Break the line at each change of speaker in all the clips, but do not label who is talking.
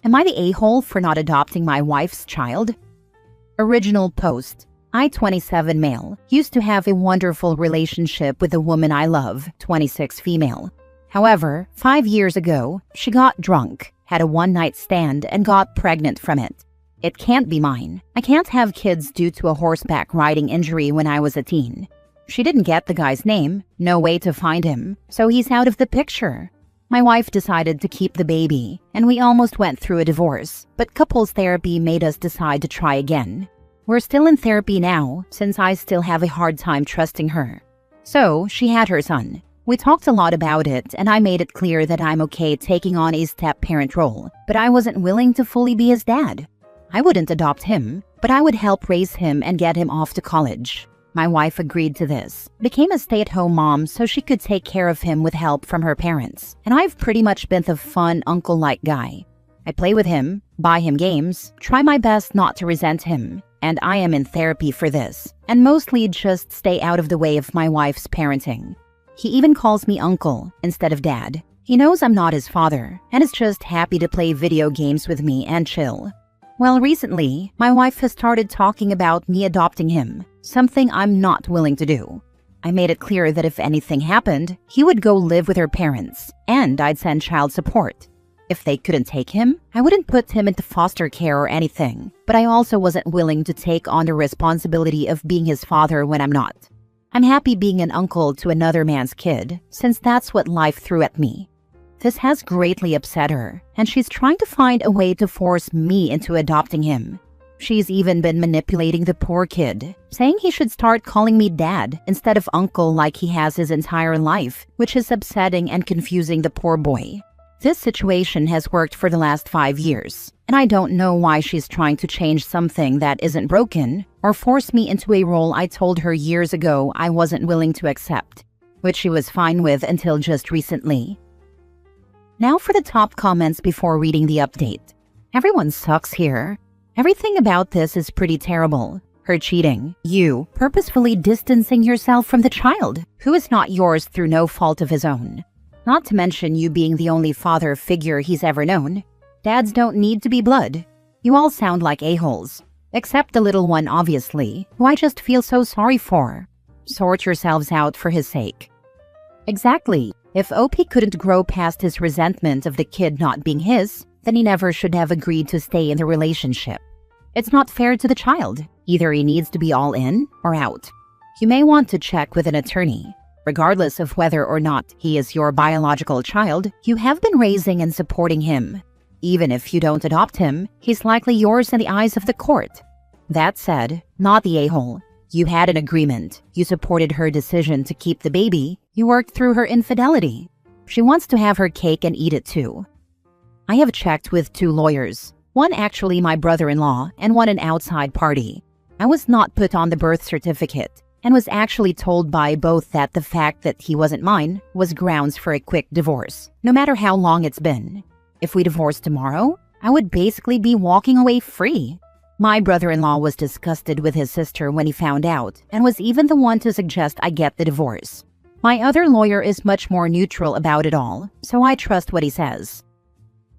Am I the a-hole for not adopting my wife's child? Original post. I, 27 male, used to have a wonderful relationship with a woman I love, 26 female. However, 5 years ago, she got drunk, had a one-night stand, and got pregnant from it. It can't be mine. I can't have kids due to a horseback riding injury when I was a teen. She didn't get the guy's name, no way to find him, so he's out of the picture. My wife decided to keep the baby, and we almost went through a divorce, but couples therapy made us decide to try again. We're still in therapy now, since I still have a hard time trusting her. So, she had her son. We talked a lot about it, and I made it clear that I'm okay taking on a step-parent role, but I wasn't willing to fully be his dad. I wouldn't adopt him, but I would help raise him and get him off to college. My wife agreed to this, became a stay-at-home mom so she could take care of him with help from her parents, and I've pretty much been the fun uncle-like guy. I play with him, buy him games, try my best not to resent him, and I am in therapy for this, and mostly just stay out of the way of my wife's parenting. He even calls me uncle instead of dad. He knows I'm not his father, and is just happy to play video games with me and chill. Well, recently, my wife has started talking about me adopting him, something I'm not willing to do. I made it clear that if anything happened, he would go live with her parents, and I'd send child support. If they couldn't take him, I wouldn't put him into foster care or anything, but I also wasn't willing to take on the responsibility of being his father when I'm not. I'm happy being an uncle to another man's kid, since that's what life threw at me. This has greatly upset her, and she's trying to find a way to force me into adopting him. She's even been manipulating the poor kid, saying he should start calling me dad instead of uncle like he has his entire life, which is upsetting and confusing the poor boy. This situation has worked for the last 5 years, and I don't know why she's trying to change something that isn't broken or force me into a role I told her years ago I wasn't willing to accept, which she was fine with until just recently. Now for the top comments before reading the update. Everyone sucks here. Everything about this is pretty terrible. Her cheating, you purposefully distancing yourself from the child, who is not yours through no fault of his own. Not to mention you being the only father figure he's ever known. Dads don't need to be blood. You all sound like a-holes. Except the little one, obviously, who I just feel so sorry for. Sort yourselves out for his sake. Exactly. If OP couldn't grow past his resentment of the kid not being his, then he never should have agreed to stay in the relationship. It's not fair to the child. Either he needs to be all in or out. You may want to check with an attorney. Regardless of whether or not he is your biological child, you have been raising and supporting him. Even if you don't adopt him, he's likely yours in the eyes of the court. That said, not the a-hole. You had an agreement. You supported her decision to keep the baby. You worked through her infidelity. She wants to have her cake and eat it too. I have checked with 2 lawyers. One actually my brother-in-law and one an outside party. I was not put on the birth certificate, and was actually told by both that the fact that he wasn't mine was grounds for a quick divorce, no matter how long it's been. If we divorced tomorrow, I would basically be walking away free. My brother-in-law was disgusted with his sister when he found out, and was even the one to suggest I get the divorce. My other lawyer is much more neutral about it all, so I trust what he says.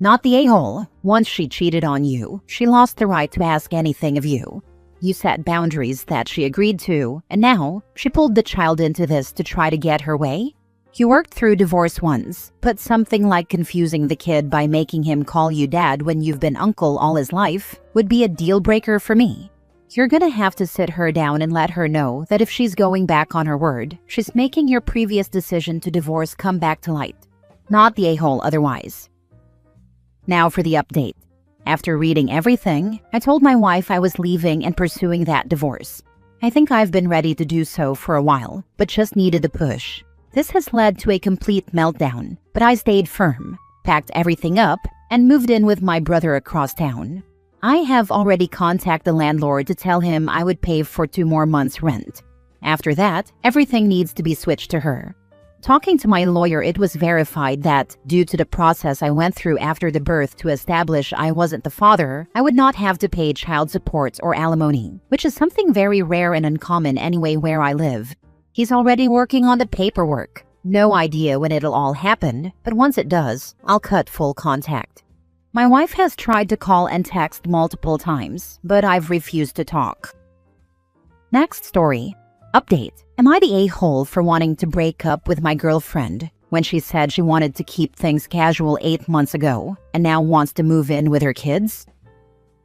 Not the a-hole. Once she cheated on you, she lost the right to ask anything of you. You set boundaries that she agreed to, and now she pulled the child into this to try to get her way? You worked through divorce once, but something like confusing the kid by making him call you dad when you've been uncle all his life would be a deal breaker for me. You're gonna have to sit her down and let her know that if she's going back on her word, she's making your previous decision to divorce come back to light. Not the a-hole otherwise. Now for the update. After reading everything, I told my wife I was leaving and pursuing that divorce. I think I've been ready to do so for a while, but just needed the push. This has led to a complete meltdown, but I stayed firm, packed everything up, and moved in with my brother across town. I have already contacted the landlord to tell him I would pay for 2 more months' rent. After that, everything needs to be switched to her. Talking to my lawyer, it was verified that, due to the process I went through after the birth to establish I wasn't the father, I would not have to pay child support or alimony, which is something very rare and uncommon anyway where I live. He's already working on the paperwork. No idea when it'll all happen, but once it does, I'll cut full contact. My wife has tried to call and text multiple times, but I've refused to talk. Next story. Update. Am I the a-hole for wanting to break up with my girlfriend when she said she wanted to keep things casual 8 months ago and now wants to move in with her kids?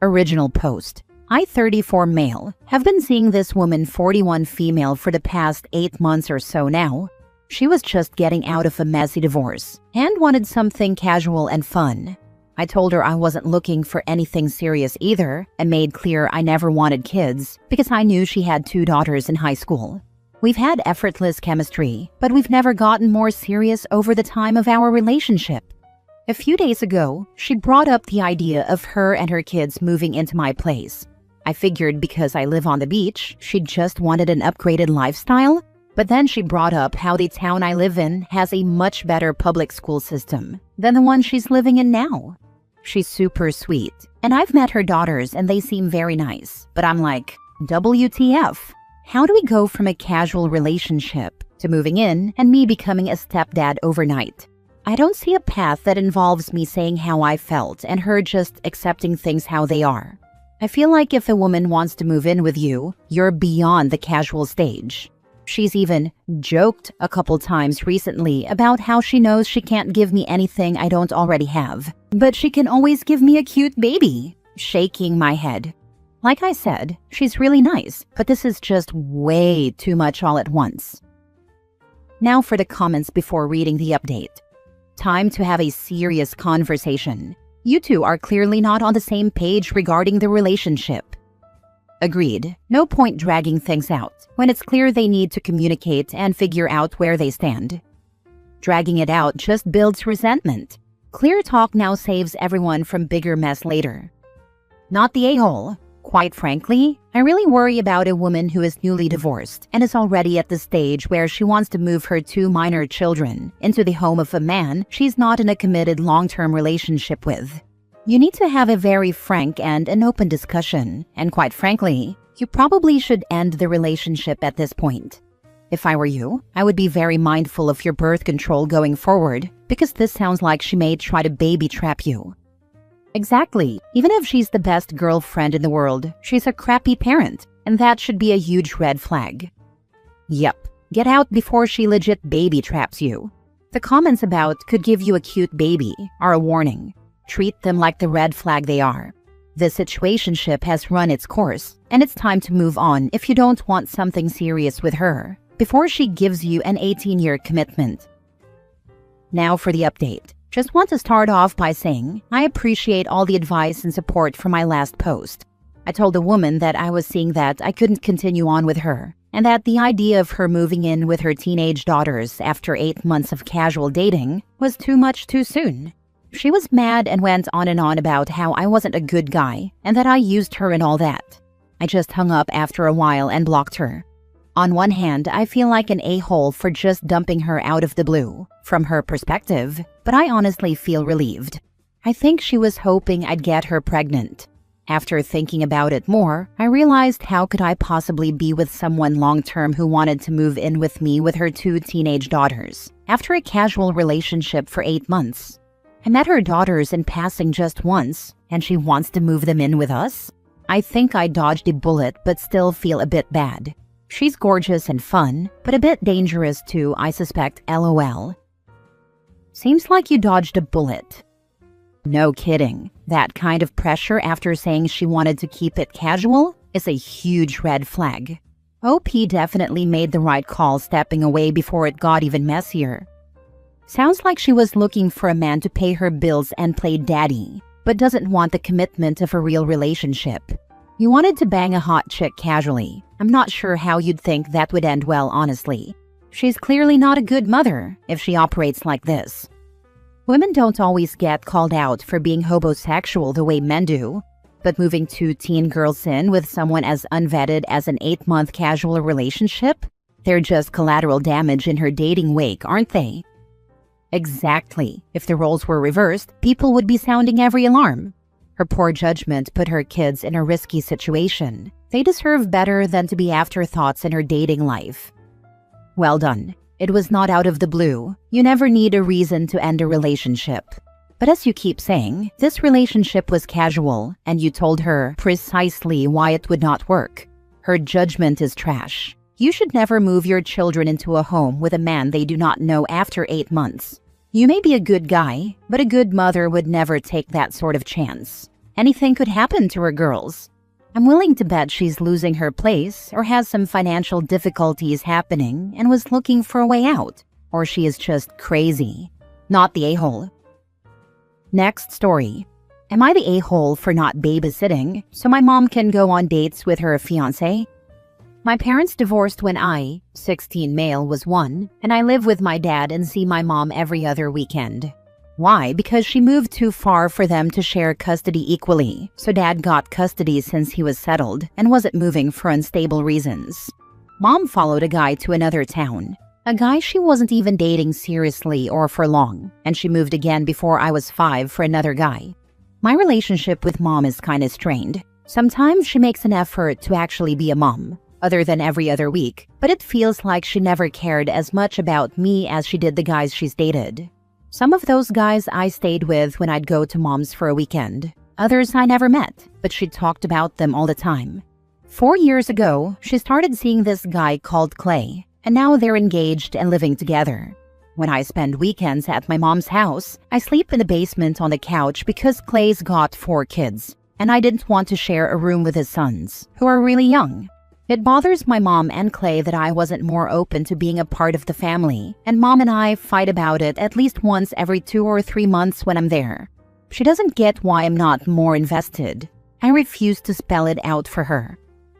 Original post. I, 34 male, have been seeing this woman, 41 female, for the past 8 months or so now. She was just getting out of a messy divorce and wanted something casual and fun. I told her I wasn't looking for anything serious either and made clear I never wanted kids because I knew she had 2 daughters in high school. We've had effortless chemistry, but we've never gotten more serious over the time of our relationship. A few days ago, she brought up the idea of her and her kids moving into my place. I figured because I live on the beach, she just wanted an upgraded lifestyle, but then she brought up how the town I live in has a much better public school system than the one she's living in now. She's super sweet, and I've met her daughters and they seem very nice, but I'm like, WTF? How do we go from a casual relationship to moving in and me becoming a stepdad overnight? I don't see a path that involves me saying how I felt and her just accepting things how they are. I feel like if a woman wants to move in with you, you're beyond the casual stage. She's even joked a couple times recently about how she knows she can't give me anything I don't already have, but she can always give me a cute baby. Shaking my head. Like I said, she's really nice, but this is just way too much all at once. Now for the comments before reading the update. Time to have a serious conversation. You two are clearly not on the same page regarding the relationship. Agreed. No point dragging things out when it's clear they need to communicate and figure out where they stand. Dragging it out just builds resentment. Clear talk now saves everyone from bigger mess later. Not the a-hole. Quite frankly, I really worry about a woman who is newly divorced and is already at the stage where she wants to move her 2 minor children into the home of a man she's not in a committed long-term relationship with. You need to have a very frank and an open discussion, and quite frankly, you probably should end the relationship at this point. If I were you, I would be very mindful of your birth control going forward, because this sounds like she may try to baby trap you. Exactly. Even if she's the best girlfriend in the world, she's a crappy parent, and that should be a huge red flag. Yep, get out before she legit baby traps you. The comments about could give you a cute baby are a warning. Treat them like the red flag they are. The situationship has run its course, and it's time to move on if you don't want something serious with her, before she gives you an 18-year commitment. Now for the update. Just want to start off by saying I appreciate all the advice and support from my last post. I told the woman that I was seeing that I couldn't continue on with her, and that the idea of her moving in with her teenage daughters after 8 months of casual dating was too much too soon. She was mad and went on and on about how I wasn't a good guy and that I used her and all that. I just hung up after a while and blocked her. On one hand, I feel like an a-hole for just dumping her out of the blue, from her perspective, but I honestly feel relieved. I think she was hoping I'd get her pregnant. After thinking about it more, I realized how could I possibly be with someone long-term who wanted to move in with me with her 2 teenage daughters, after a casual relationship for 8 months. I met her daughters in passing just once, and she wants to move them in with us? I think I dodged a bullet but still feel a bit bad. She's gorgeous and fun, but a bit dangerous too, I suspect, LOL. Seems like you dodged a bullet. No kidding. That kind of pressure after saying she wanted to keep it casual is a huge red flag. OP definitely made the right call stepping away before it got even messier. Sounds like she was looking for a man to pay her bills and play daddy, but doesn't want the commitment of a real relationship. You wanted to bang a hot chick casually. I'm not sure how you'd think that would end well, honestly. She's clearly not a good mother if she operates like this. Women don't always get called out for being homosexual the way men do, but moving 2 teen girls in with someone as unvetted as an 8-month casual relationship? They're just collateral damage in her dating wake, aren't they? Exactly. If the roles were reversed, people would be sounding every alarm. Her poor judgment put her kids in a risky situation. They deserve better than to be afterthoughts in her dating life. Well done. It was not out of the blue. You never need a reason to end a relationship. But as you keep saying, this relationship was casual, and you told her precisely why it would not work. Her judgment is trash. You should never move your children into a home with a man they do not know after 8 months. You may be a good guy, but a good mother would never take that sort of chance. Anything could happen to her girls. I'm willing to bet she's losing her place or has some financial difficulties happening and was looking for a way out. Or she is just crazy. Not the a-hole. Next story. Am I the a-hole for not babysitting so my mom can go on dates with her fiancé? My parents divorced when I, 16 male, was 1, and I live with my dad and see my mom every other weekend. Why? Because she moved too far for them to share custody equally, so dad got custody since he was settled and wasn't moving for unstable reasons. Mom followed a guy to another town, a guy she wasn't even dating seriously or for long, and she moved again before I was 5 for another guy. My relationship with mom is kinda strained. Sometimes she makes an effort to actually be a mom, other than every other week, but it feels like she never cared as much about me as she did the guys she's dated. Some of those guys I stayed with when I'd go to mom's for a weekend. Others I never met, but she talked about them all the time. 4 years ago, she started seeing this guy called Clay, and now they're engaged and living together. When I spend weekends at my mom's house, I sleep in the basement on the couch because Clay's got 4 kids, and I didn't want to share a room with his sons, who are really young. It bothers my mom and Clay that I wasn't more open to being a part of the family, and mom and I fight about it at least once every 2 or 3 months when I'm there. She doesn't get why I'm not more invested. I refuse to spell it out for her.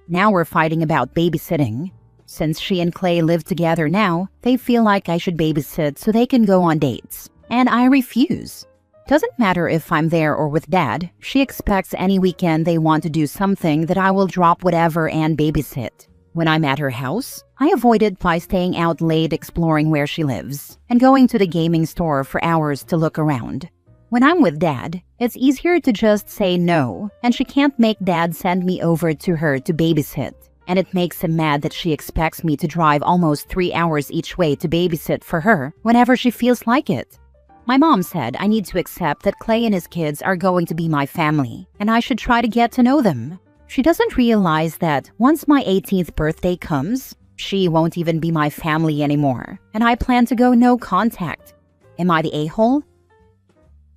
Now we're fighting about babysitting. Since she and Clay live together now, they feel like I should babysit so they can go on dates, and I refuse. Doesn't matter if I'm there or with dad, she expects any weekend they want to do something that I will drop whatever and babysit. When I'm at her house, I avoid it by staying out late exploring where she lives and going to the gaming store for hours to look around. When I'm with dad, it's easier to just say no, and she can't make dad send me over to her to babysit. And it makes him mad that she expects me to drive almost 3 hours each way to babysit for her whenever she feels like it. My mom said I need to accept that Clay and his kids are going to be my family, and I should try to get to know them. She doesn't realize that once my 18th birthday comes, she won't even be my family anymore, and I plan to go no contact. Am I the a-hole?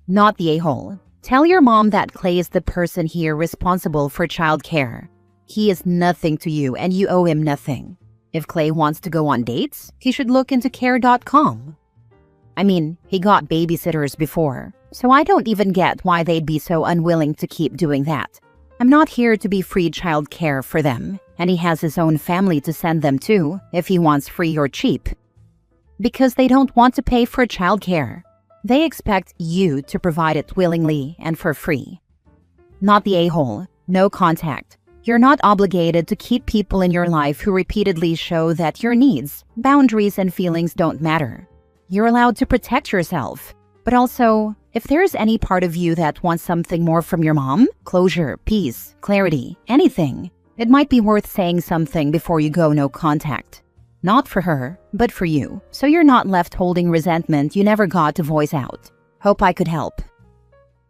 Not the a-hole. Tell your mom that Clay is the person here responsible for childcare. He is nothing to you, and you owe him nothing. If Clay wants to go on dates, he should look into care.com. I mean, he got babysitters before, so I don't even get why they'd be so unwilling to keep doing that. I'm not here to be free child care for them, and he has his own family to send them to if he wants free or cheap. Because they don't want to pay for child care. They expect you to provide it willingly and for free. Not the a-hole. No contact. You're not obligated to keep people in your life who repeatedly show that your needs, boundaries, and feelings don't matter. You're allowed to protect yourself. But also, if there's any part of you that wants something more from your mom, closure, peace, clarity, anything, it might be worth saying something before you go no contact. Not for her, but for you, so you're not left holding resentment you never got to voice out. Hope I could help.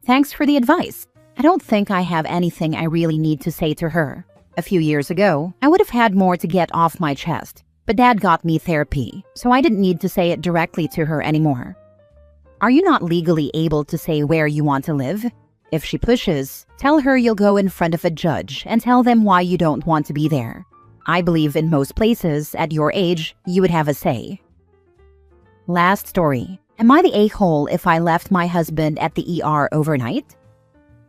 Thanks for the advice. I don't think I have anything I really need to say to her. A few years ago, I would have had more to get off my chest. But dad got me therapy, so I didn't need to say it directly to her anymore. Are you not legally able to say where you want to live? If she pushes, tell her you'll go in front of a judge and tell them why you don't want to be there. I believe in most places, at your age, you would have a say. Last story. Am I the a-hole if I left my husband at the ER overnight?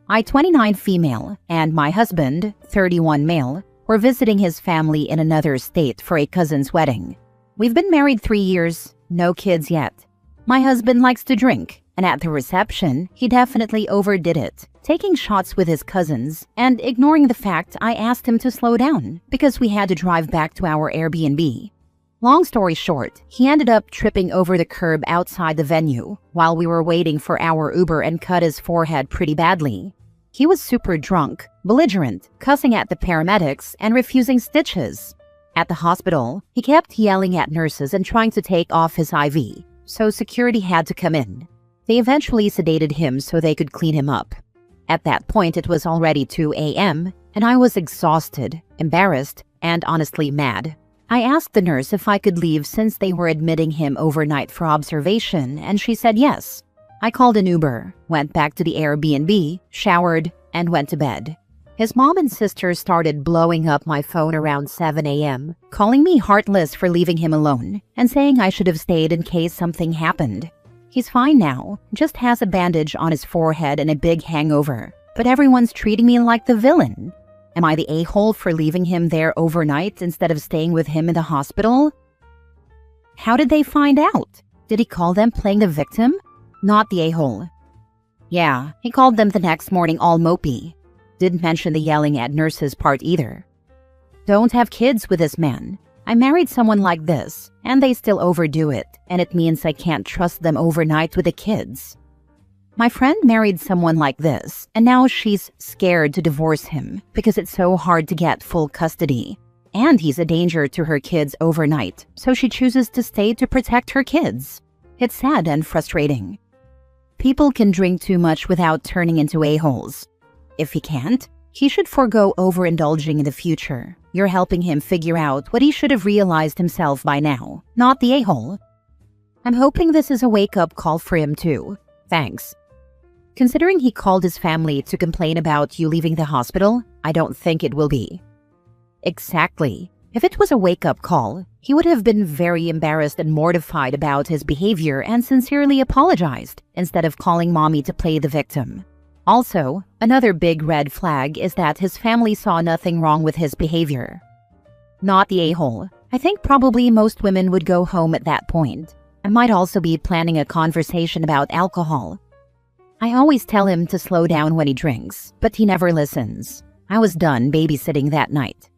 I, 29 female, and my husband, 31 male, were visiting his family in another state for a cousin's wedding. We've been married 3 years, no kids yet. My husband likes to drink, and at the reception, he definitely overdid it, taking shots with his cousins and ignoring the fact I asked him to slow down because we had to drive back to our Airbnb. Long story short, he ended up tripping over the curb outside the venue while we were waiting for our Uber and cut his forehead pretty badly. He was super drunk, belligerent, cussing at the paramedics, and refusing stitches. At the hospital, he kept yelling at nurses and trying to take off his IV, so security had to come in. They eventually sedated him so they could clean him up. At that point, it was already 2 a.m., and I was exhausted, embarrassed, and honestly mad. I asked the nurse if I could leave since they were admitting him overnight for observation, and she said yes. I called an Uber, went back to the Airbnb, showered, and went to bed. His mom and sister started blowing up my phone around 7 a.m., calling me heartless for leaving him alone, and saying I should have stayed in case something happened. He's fine now, just has a bandage on his forehead and a big hangover, but everyone's treating me like the villain. Am I the a-hole for leaving him there overnight instead of staying with him in the hospital? How did they find out? Did he call them playing the victim? Not the a-hole. Yeah, he called them the next morning all mopey. Didn't mention the yelling at nurses part either. Don't have kids with this man. I married someone like this, and they still overdo it, and it means I can't trust them overnight with the kids. My friend married someone like this, and now she's scared to divorce him because it's so hard to get full custody. And he's a danger to her kids overnight, so she chooses to stay to protect her kids. It's sad and frustrating. People can drink too much without turning into a-holes. If he can't, he should forego overindulging in the future. You're helping him figure out what he should have realized himself by now, not the a-hole. I'm hoping this is a wake-up call for him too. Thanks. Considering he called his family to complain about you leaving the hospital, I don't think it will be. Exactly. If it was a wake-up call, he would have been very embarrassed and mortified about his behavior and sincerely apologized, instead of calling mommy to play the victim. Also, another big red flag is that his family saw nothing wrong with his behavior. Not the a-hole. I think probably most women would go home at that point. I might also be planning a conversation about alcohol. I always tell him to slow down when he drinks, but he never listens. I was done babysitting that night.